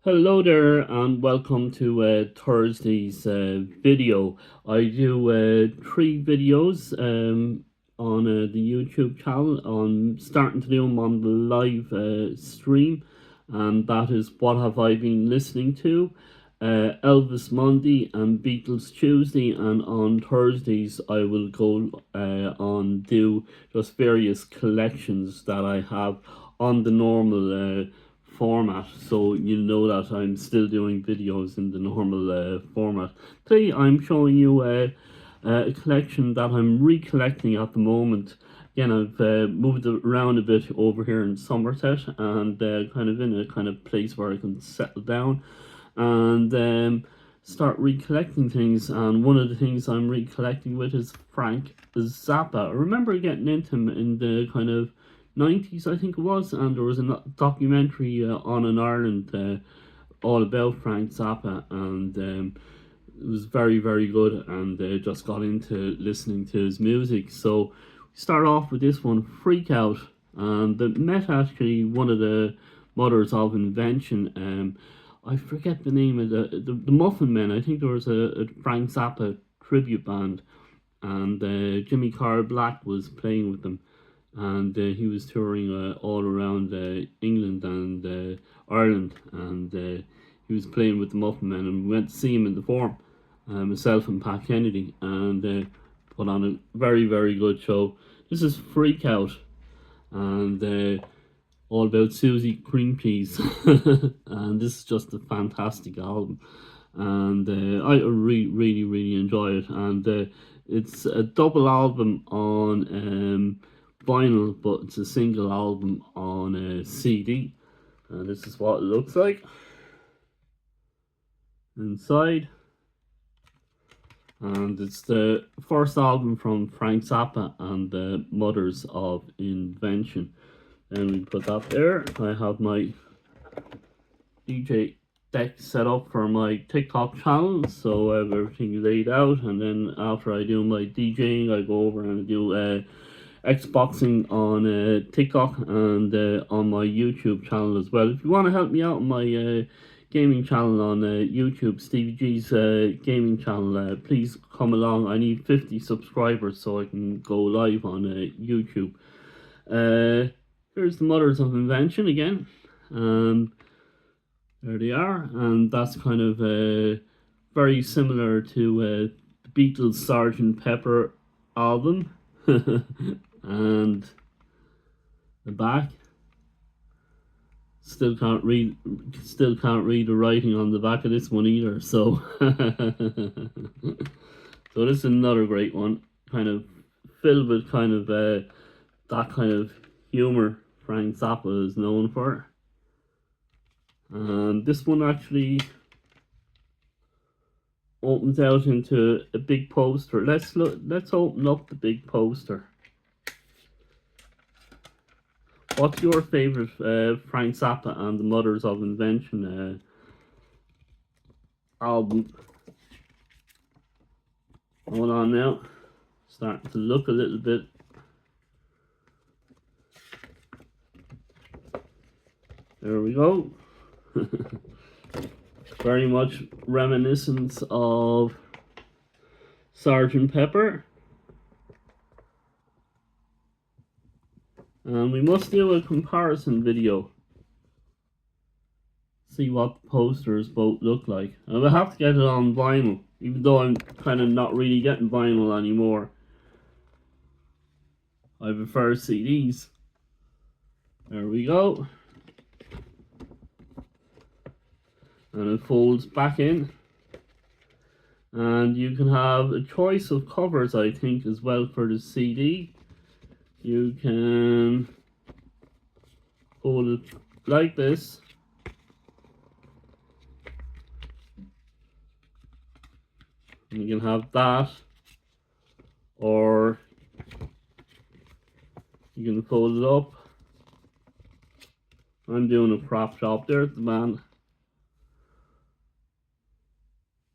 Hello there and welcome to Thursday's video. I do three videos on the YouTube channel. I'm starting to do them on the live stream, and that is What Have I Been Listening To? Elvis Monday and Beatles Tuesday, and on Thursdays I will go on do just various collections that I have on the normal format, so you know that I'm still doing videos in the normal format. Today I'm showing you a collection that I'm recollecting at the moment. Again, I've moved around a bit over here in Somerset, and kind of in a kind of place where I can settle down and start recollecting things. And one of the things I'm recollecting with is Frank Zappa. I remember getting into him in the kind of 90s, I think it was, and there was a documentary on in Ireland all about Frank Zappa, and it was very, very good, and just got into listening to his music. So we start off with this one, Freak Out, and that met actually one of the mothers of invention. I forget the name of the Muffin Men. I think there was a Frank Zappa tribute band, and Jimmy Carr Black was playing with them, and he was touring all around England and Ireland, and he was playing with the Muffin Men, and we went to see him in the Forum, myself and Pat Kennedy, and put on a very, very good show. This is Freak Out, and all about Susie Cream Cheese, and this is just a fantastic album, and I really, really enjoy it, and it's a double album on vinyl, but it's a single album on a CD, and this is what it looks like inside. And it's the first album from Frank Zappa and the Mothers of Invention. And we put that there. I have my DJ deck set up for my TikTok channel, so I have everything laid out, and then after I do my DJing, I go over and do Xboxing on TikTok and on my YouTube channel as well. If you want to help me out on my gaming channel on YouTube, Stevie G's gaming channel, please come along. I need 50 subscribers so I can go live on YouTube. Here's the Mothers of Invention again. There they are, and that's kind of very similar to the Beatles' Sgt. Pepper album. And the back, still can't read the writing on the back of this one either, so so this is another great one, kind of filled with kind of that kind of humor Frank Zappa is known for. And this one actually opens out into a big poster. Let's open up the big poster. What's your favorite Frank Zappa and the Mothers of Invention album? Hold on now, starting to look a little bit. There we go. Very much reminiscent of Sgt. Pepper. And we must do a comparison video. See what the posters both look like. And we'll have to get it on vinyl, even though I'm kind of not really getting vinyl anymore. I prefer CDs. There we go. And it folds back in. And you can have a choice of covers, I think, as well for the CD. You can hold it like this. And you can have that, or you can fold it up. I'm doing a crop shop there at the band.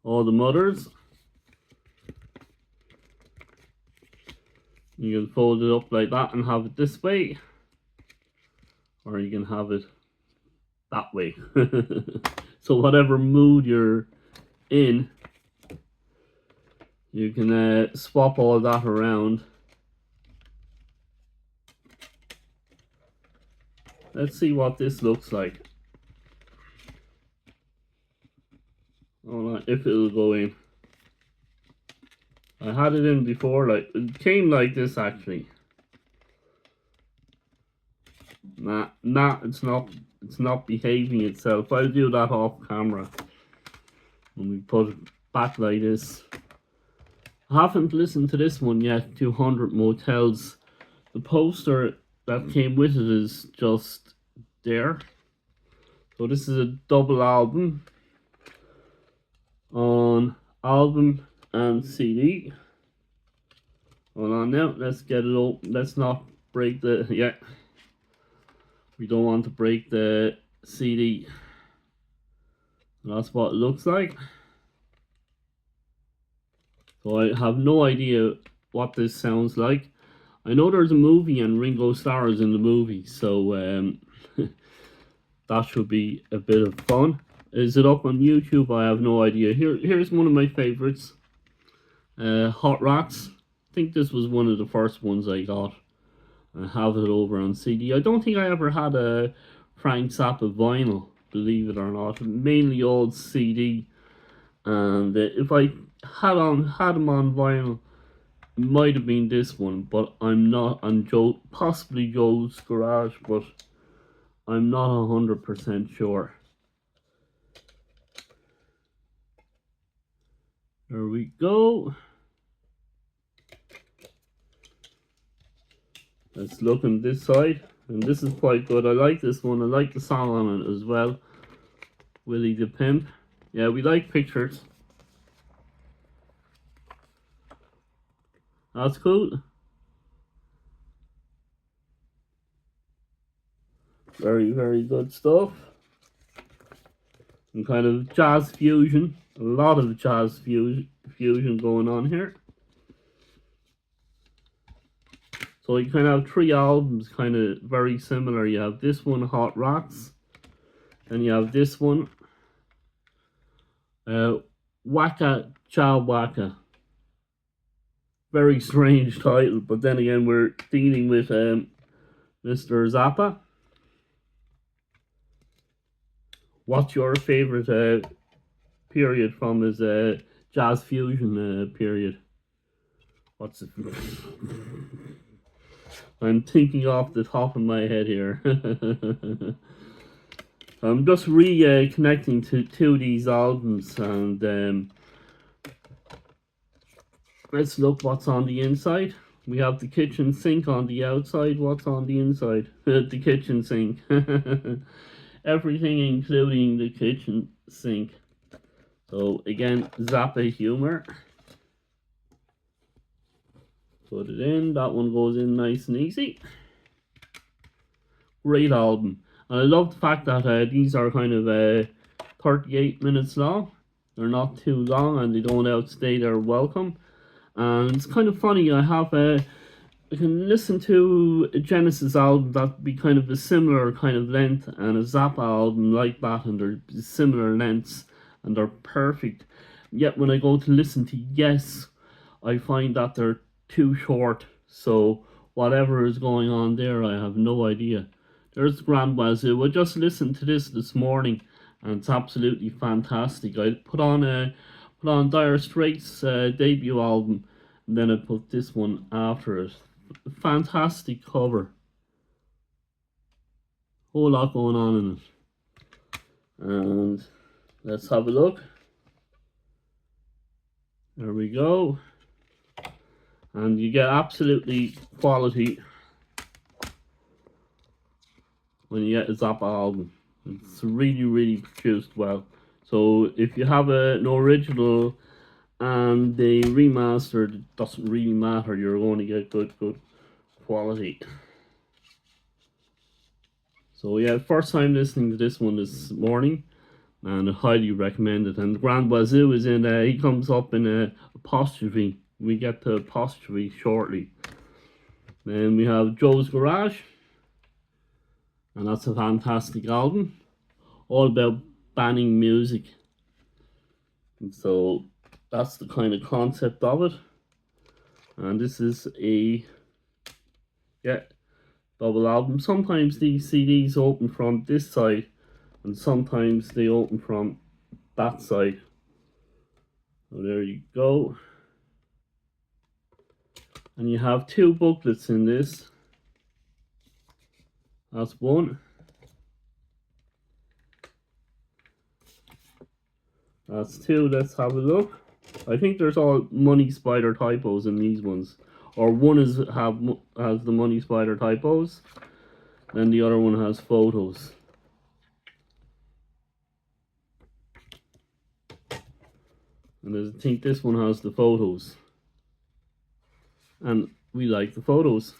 All the Mothers. You can fold it up like that and have it this way, or you can have it that way. So whatever mood you're in, you can swap all that around. Let's see what this looks like. Hold on, if it'll go in. I had it in before, like it came like this actually. Nah, it's not behaving itself. I'll do that off camera when we put it back like this. I haven't listened to this one yet, 200 Motels. The poster that came with it is just there. So this is a double album on album and CD. Hold on now, let's get it open. Let's not break the, yeah. We don't want to break the CD. That's what it looks like. So I have no idea what this sounds like. I know there's a movie and Ringo Starr is in the movie, so that should be a bit of fun. Is it up on YouTube? I have no idea. Here's one of my favorites. Hotrats. I think this was one of the first ones I got. I have it over on CD. I don't think I ever had a Frank Zappa vinyl, believe it or not. Mainly old CD. And if I had them on vinyl, it might have been this one, but I'm not. On possibly Joe's Garage, but I'm not 100% sure. There we go. Let's look on this side, and this is quite good. I like this one. I like the song on it as well. Willie the Pimp. Yeah, we like pictures. That's cool. Very, very good stuff. And kind of jazz fusion. A lot of jazz fusion going on here. So you kind of have three albums kind of very similar. You have this one, Hotrats. Then you have this one, Waka Cha Waka. Very strange title, but then again we're dealing with Mr. Zappa. What's your favorite period from his jazz fusion period? What's it? I'm thinking off the top of my head here. I'm just reconnecting to these albums, and let's look what's on the inside. We have the kitchen sink on the outside. What's on the inside? The kitchen sink. Everything including the kitchen sink. So again, Zappa humor. Put it in. That one goes in nice and easy. Great album. And I love the fact that these are kind of 38 minutes long. They're not too long and they don't outstay their welcome. And it's kind of funny. I can listen to a Genesis album that'd be kind of a similar kind of length, and a Zappa album like that, and they're similar lengths and they're perfect. Yet when I go to listen to Yes, I find that they're too short. So whatever is going on there, I have no idea. There's the Grand Wazoo. I just listened to this morning, and it's absolutely fantastic. I put on Dire Straits' debut album, and then I put this one after it. Fantastic cover. Whole lot going on in it. And let's have a look. There we go. And you get absolutely quality when you get a Zappa album. It's really, really produced well. So if you have an original and they remastered, it doesn't really matter. You're going to get good quality. So yeah, first time listening to this one this morning, and I highly recommend it. And the Grand Wazoo is in, he comes up in apostrophe. We get to apostrophe shortly. Then we have Joe's Garage, and that's a fantastic album. all about banning music. And so that's the kind of concept of it. And this is a double album. Sometimes these CDs open from this side and sometimes they open from that side. So there you go. And you have 2 booklets in this. That's one. That's 2. Let's have a look. I think there's all Money Spider typos in these ones. Or one has the Money Spider typos. And the other one has photos. And I think this one has the photos. And we like the photos,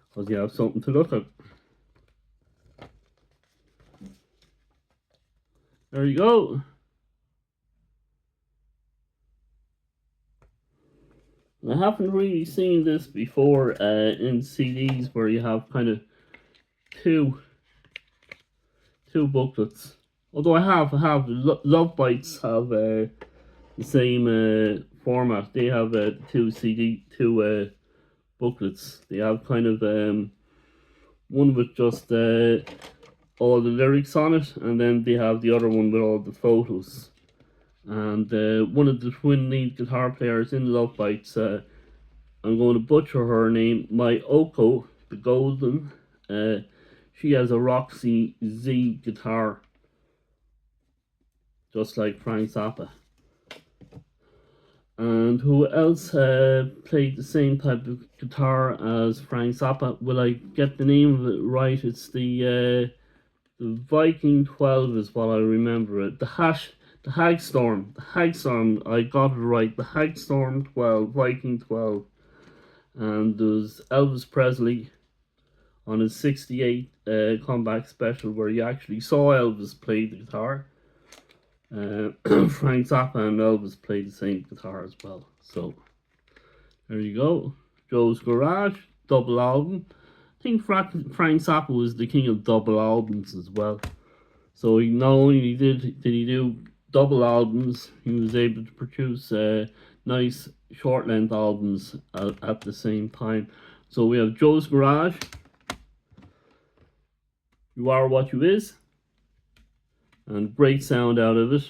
because you have something to look at. There you go. I haven't really seen this before in CDs where you have kind of two booklets. Although I have Love Bites have the same format. They have two booklets. They have kind of one with just all the lyrics on it, and then they have the other one with all the photos. And one of the twin lead guitar players in Love Bites, I'm going to butcher her name, Mayoko the Golden. She has a Roxy Z guitar, just like Frank Zappa. And who else played the same type of guitar as Frank Zappa? Will I get the name of it right? It's the Viking 12 is what I remember it. The Hagstorm. The Hagstorm, I got it right. The Hagstorm 12, Viking 12. And there's Elvis Presley on his 68 comeback special where you actually saw Elvis play the guitar. Frank Zappa and Elvis played the same guitar as well. So there you go. Joe's Garage, double album. I think Frank Zappa was the king of double albums as well. So he not only did he do double albums, he was able to produce nice short length albums at the same time. So we have Joe's Garage, You Are What You Is, and great sound out of it,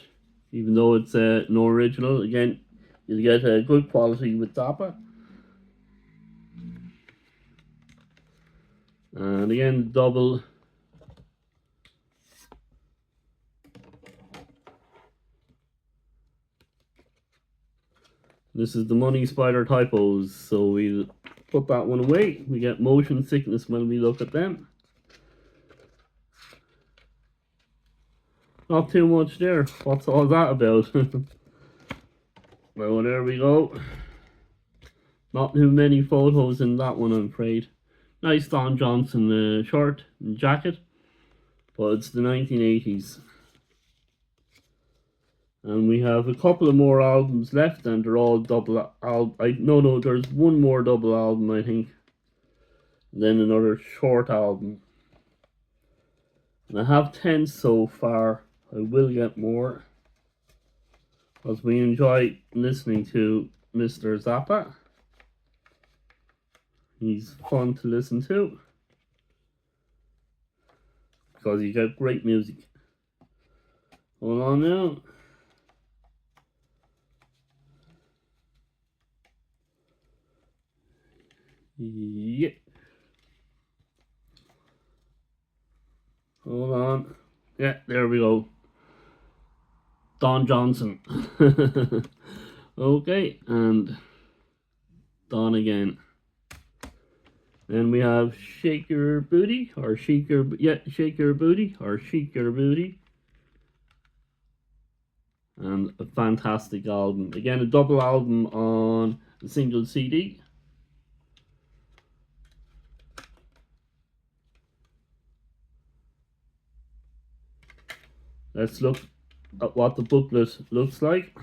even though it's no original. Again, you'll get a good quality with Zappa. And again, double. This is the Money Spider typos, so we'll put that one away. We get motion sickness when we look at them. Not too much there. What's all that about? Well, there we go. Not too many photos in that one, I'm afraid. Nice Don Johnson shirt and jacket, but it's the 1980s. And we have a couple of more albums left, and they're all double album. No, there's one more double album, I think. And then another short album. And I have 10 so far. I will get more, because we enjoy listening to Mr. Zappa. He's fun to listen to, because he got great music. Hold on now. Yeah. Hold on. Yeah, there we go. Don Johnson. Okay, and Don again. Then we have Shake Your Booty, or Shake Your Booty, or Shake Your Booty. And a fantastic album. Again, a double album on a single CD. Let's look at what the booklet looks like.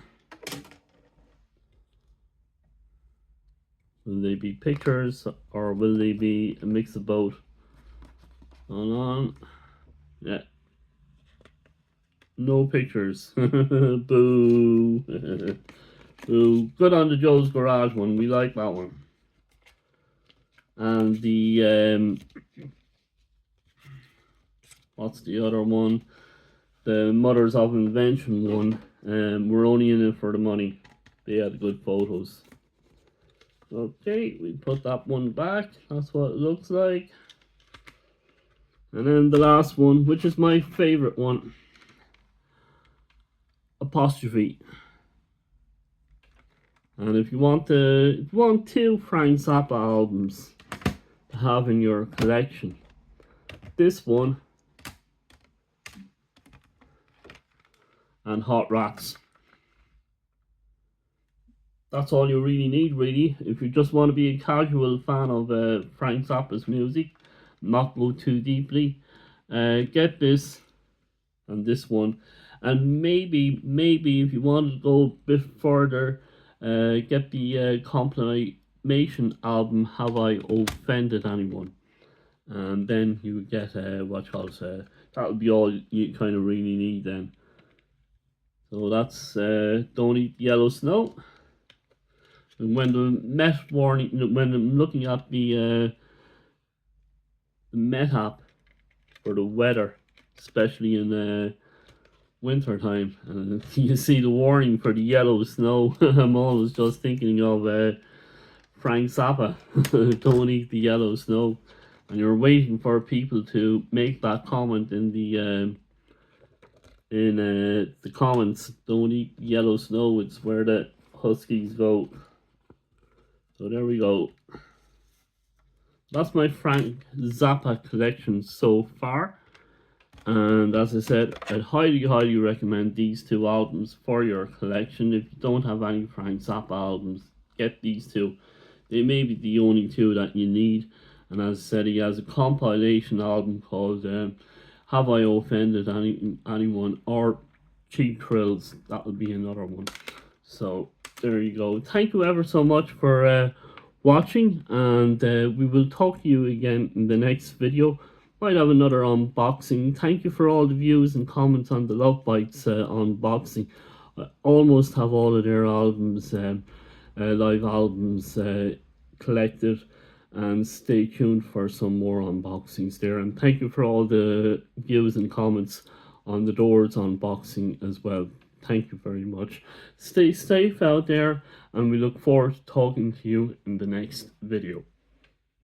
Will they be pictures, or will they be a mix of both? Hold on. Yeah, No pictures. Boo. Boo. Good on the Joe's Garage one. We like that one. And the what's the other one? The Mothers of Invention one. We're only in it for the money. They had good photos. Okay, we put that one back. That's what it looks like. And then the last one, which is my favorite one. Apostrophe. And if you want two Frank Zappa albums to have in your collection, this one and Hot Rats. That's all you really need, really. If you just want to be a casual fan of Frank Zappa's music, not go too deeply, get this and this one. And maybe if you want to go a bit further, get the compilation album, Have I Offended Anyone? And then you get what else? That'll be all you kind of really need then. So that's Don't Eat Yellow Snow. And when the Met warning, when I'm looking at the Met app for the weather, especially in winter time, and you see the warning for the yellow snow, I'm always just thinking of Frank Zappa. Don't eat the yellow snow. And you're waiting for people to make that comment in the comments. Don't eat yellow snow. It's where the Huskies go. So there we go. That's my Frank Zappa collection so far. And as I said, I'd highly recommend these two albums for your collection. If you don't have any Frank Zappa albums, get these two. They may be the only two that you need. And as I said, he has a compilation album called Have I Offended Anyone? Or Cheap Thrills. That would be another one. So there you go. Thank you ever so much for watching, and we will talk to you again in the next video. Might have another unboxing. Thank you for all the views and comments on the Love Bites unboxing. I almost have all of their albums, live albums collected, and stay tuned for some more unboxings there. And thank you for all the views and comments on the Doors unboxing as well. Thank you very much. Stay safe out there, and we look forward to talking to you in the next video.